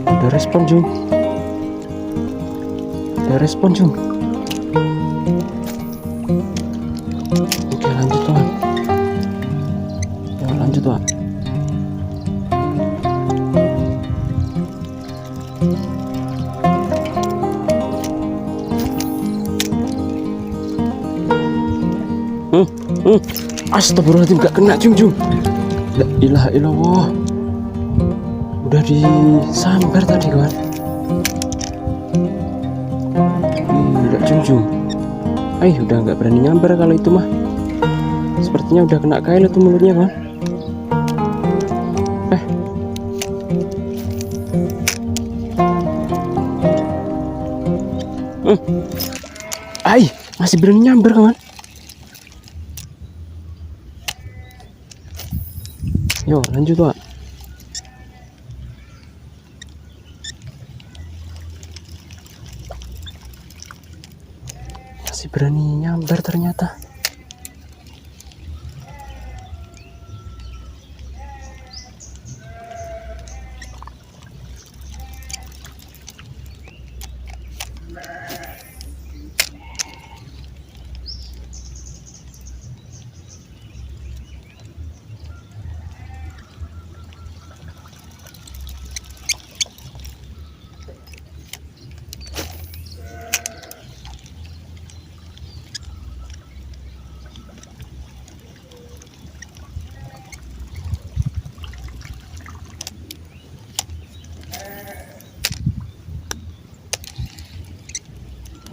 Ada respon Jung. Ada respon Jung. Oke, lanjut kawan. Ya, lanjut Pak. Astagfirullahaladzim, gak kena Jung. La ilaha illallah. Udah disambar tadi kawan. Gila Jung. Udah nggak berani nyambar kalau itu mah. Sepertinya udah kena kail itu mulutnya kawan. Masih berani nyambar kawan. Yo, lanjut Pak. Masih berani nyambar ternyata.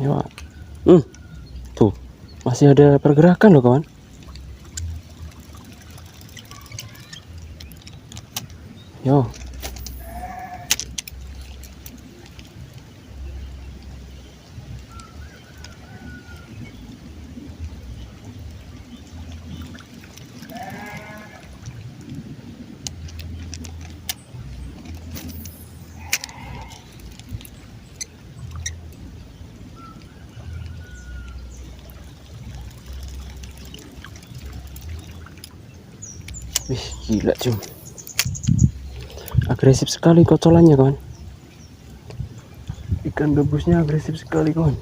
Yo, tuh masih ada pergerakan loh kawan. Yo, wih gila Jung. Agresif sekali kocolannya kawan. Ikan gabusnya agresif sekali kawan.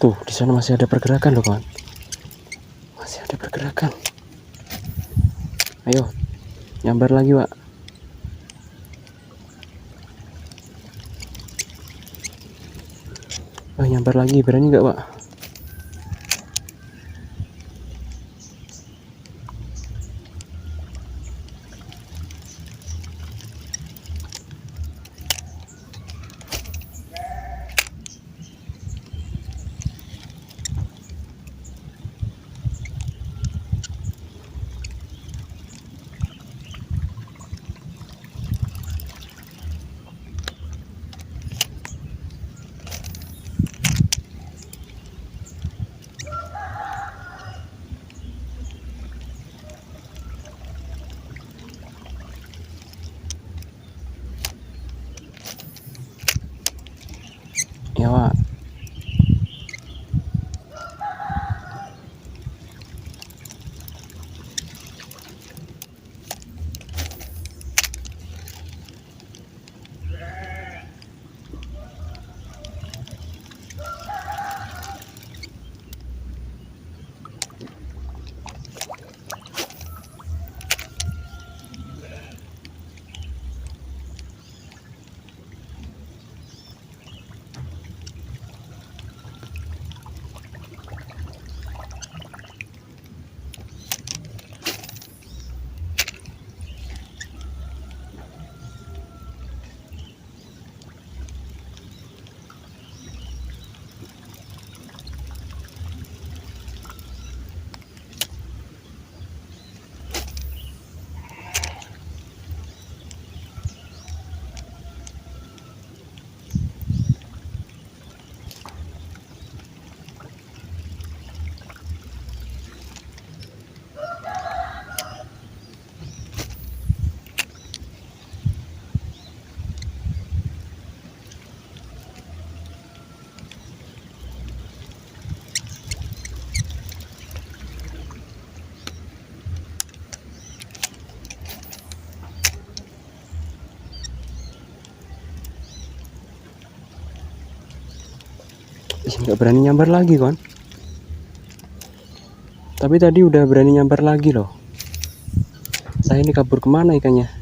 Tuh, di sana masih ada pergerakan loh kawan. Masih ada pergerakan. Ayo, nyambar lagi Pak. Nyambar lagi, berani nggak Pak? nggak berani nyambar lagi kon. Tapi tadi udah berani nyambar lagi loh. Saya ini kabur kemana ikannya?